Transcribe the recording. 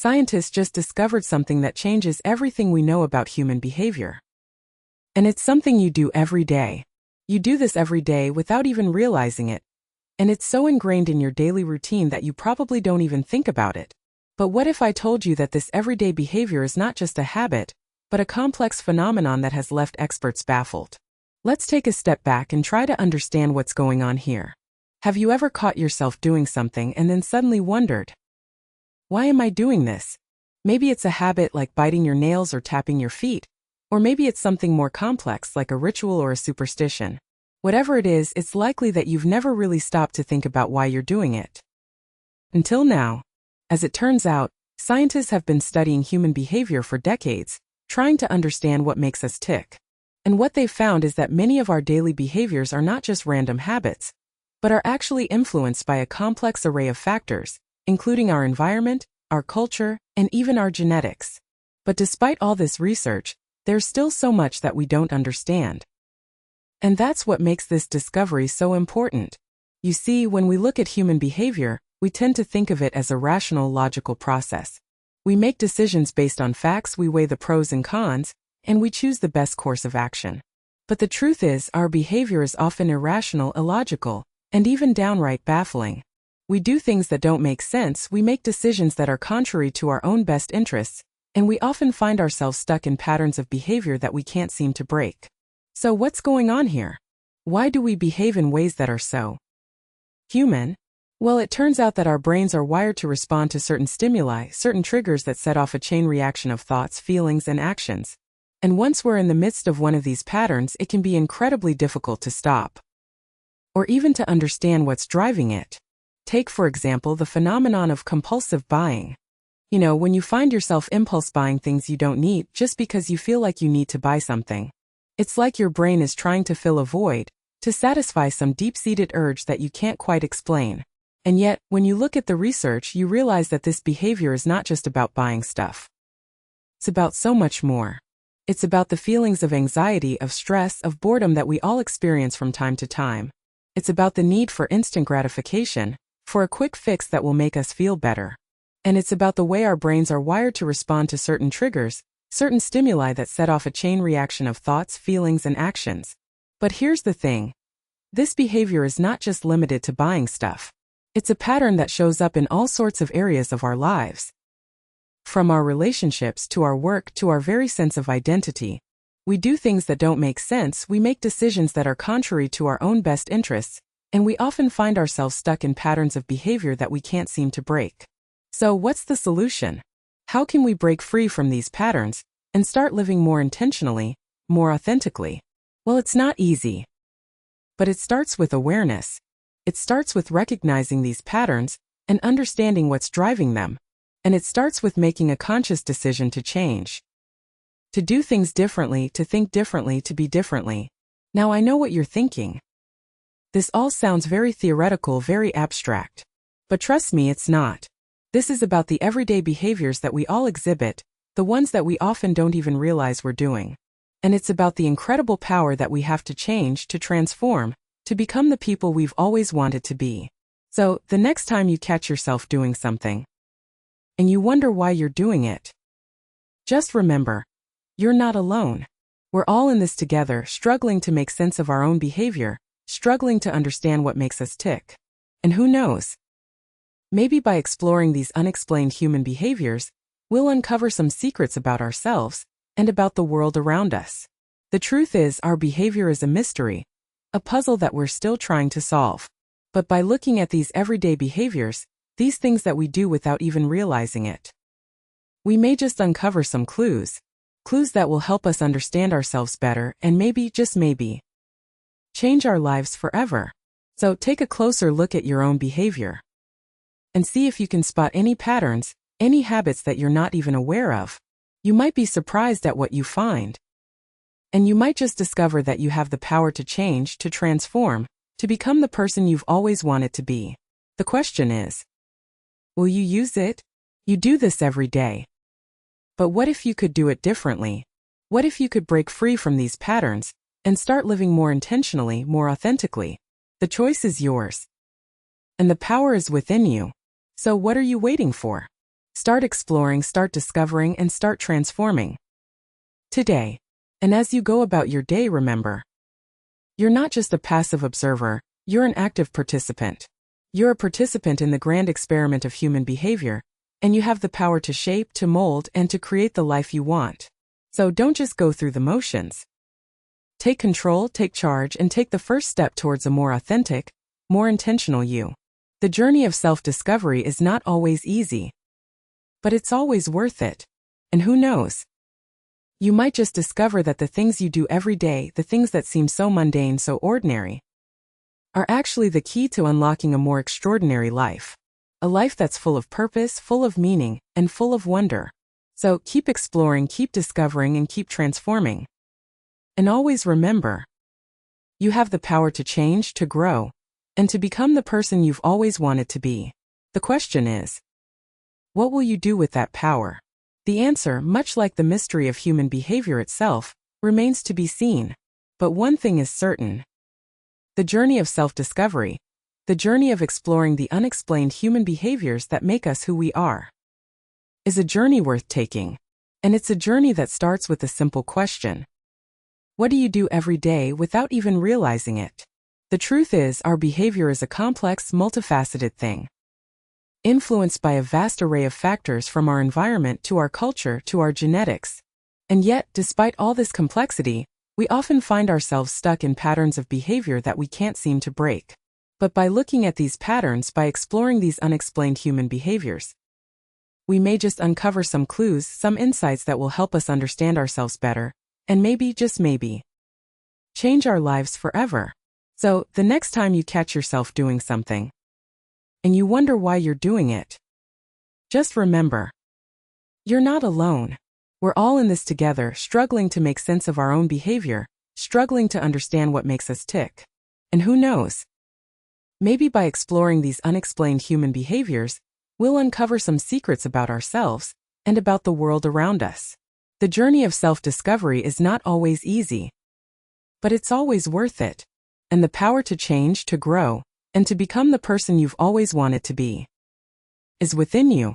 Scientists just discovered something that changes everything we know about human behavior. And it's something you do every day. You do this every day without even realizing it. And it's so ingrained in your daily routine that you probably don't even think about it. But what if I told you that this everyday behavior is not just a habit, but a complex phenomenon that has left experts baffled? Let's take a step back and try to understand what's going on here. Have you ever caught yourself doing something and then suddenly wondered, why am I doing this? Maybe it's a habit like biting your nails or tapping your feet, or maybe it's something more complex like a ritual or a superstition. Whatever it is, it's likely that you've never really stopped to think about why you're doing it. Until now. As it turns out, scientists have been studying human behavior for decades, trying to understand what makes us tick. And what they've found is that many of our daily behaviors are not just random habits, but are actually influenced by a complex array of factors, including our environment, our culture, and even our genetics. But despite all this research, there's still so much that we don't understand. And that's what makes this discovery so important. You see, when we look at human behavior, we tend to think of it as a rational, logical process. We make decisions based on facts, we weigh the pros and cons, and we choose the best course of action. But the truth is, our behavior is often irrational, illogical, and even downright baffling. We do things that don't make sense, we make decisions that are contrary to our own best interests, and we often find ourselves stuck in patterns of behavior that we can't seem to break. So what's going on here? Why do we behave in ways that are so human? Well, it turns out that our brains are wired to respond to certain stimuli, certain triggers that set off a chain reaction of thoughts, feelings, and actions. And once we're in the midst of one of these patterns, it can be incredibly difficult to stop, or even to understand what's driving it. Take, for example, the phenomenon of compulsive buying. You know, when you find yourself impulse buying things you don't need just because you feel like you need to buy something. It's like your brain is trying to fill a void, to satisfy some deep-seated urge that you can't quite explain. And yet, when you look at the research, you realize that this behavior is not just about buying stuff. It's about so much more. It's about the feelings of anxiety, of stress, of boredom that we all experience from time to time. It's about the need for instant gratification, for a quick fix that will make us feel better. And it's about the way our brains are wired to respond to certain triggers, certain stimuli that set off a chain reaction of thoughts, feelings, and actions. But here's the thing. This behavior is not just limited to buying stuff. It's a pattern that shows up in all sorts of areas of our lives. From our relationships to our work to our very sense of identity. We do things that don't make sense, we make decisions that are contrary to our own best interests, and we often find ourselves stuck in patterns of behavior that we can't seem to break. So what's the solution? How can we break free from these patterns and start living more intentionally, more authentically? Well, it's not easy. But it starts with awareness. It starts with recognizing these patterns and understanding what's driving them. And it starts with making a conscious decision to change. To do things differently, to think differently, to be differently. Now I know what you're thinking. This all sounds very theoretical, very abstract. But trust me, it's not. This is about the everyday behaviors that we all exhibit, the ones that we often don't even realize we're doing. And it's about the incredible power that we have to change, to transform, to become the people we've always wanted to be. So, the next time you catch yourself doing something, and you wonder why you're doing it, just remember, you're not alone. We're all in this together, struggling to make sense of our own behavior, struggling to understand what makes us tick. And who knows? Maybe by exploring these unexplained human behaviors, we'll uncover some secrets about ourselves and about the world around us. The truth is, our behavior is a mystery, a puzzle that we're still trying to solve. But by looking at these everyday behaviors, these things that we do without even realizing it, we may just uncover some clues that will help us understand ourselves better and maybe, just maybe, change our lives forever. So take a closer look at your own behavior and see if you can spot any patterns, any habits that you're not even aware of. You might be surprised at what you find. And you might just discover that you have the power to change, to transform, to become the person you've always wanted to be. The question is, will you use it? You do this every day. But what if you could do it differently? What if you could break free from these patterns and start living more intentionally, more authentically? The choice is yours. And the power is within you. So what are you waiting for? Start exploring, start discovering, and start transforming. Today. And as you go about your day, remember, you're not just a passive observer, you're an active participant. You're a participant in the grand experiment of human behavior, and you have the power to shape, to mold, and to create the life you want. So don't just go through the motions. Take control, take charge, and take the first step towards a more authentic, more intentional you. The journey of self-discovery is not always easy, but it's always worth it. And who knows? You might just discover that the things you do every day, the things that seem so mundane, so ordinary, are actually the key to unlocking a more extraordinary life. A life that's full of purpose, full of meaning, and full of wonder. So keep exploring, keep discovering, and keep transforming. And always remember, you have the power to change, to grow, and to become the person you've always wanted to be. The question is, what will you do with that power? The answer, much like the mystery of human behavior itself, remains to be seen. But one thing is certain. The journey of self-discovery, the journey of exploring the unexplained human behaviors that make us who we are, is a journey worth taking. And it's a journey that starts with a simple question. What do you do every day without even realizing it? The truth is, our behavior is a complex, multifaceted thing, influenced by a vast array of factors from our environment to our culture to our genetics. And yet, despite all this complexity, we often find ourselves stuck in patterns of behavior that we can't seem to break. But by looking at these patterns, by exploring these unexplained human behaviors, we may just uncover some clues, some insights that will help us understand ourselves better, and maybe, just maybe, change our lives forever. So, the next time you catch yourself doing something, and you wonder why you're doing it, just remember, you're not alone. We're all in this together, struggling to make sense of our own behavior, struggling to understand what makes us tick. And who knows? Maybe by exploring these unexplained human behaviors, we'll uncover some secrets about ourselves and about the world around us. The journey of self-discovery is not always easy, but it's always worth it. And the power to change, to grow, and to become the person you've always wanted to be is within you.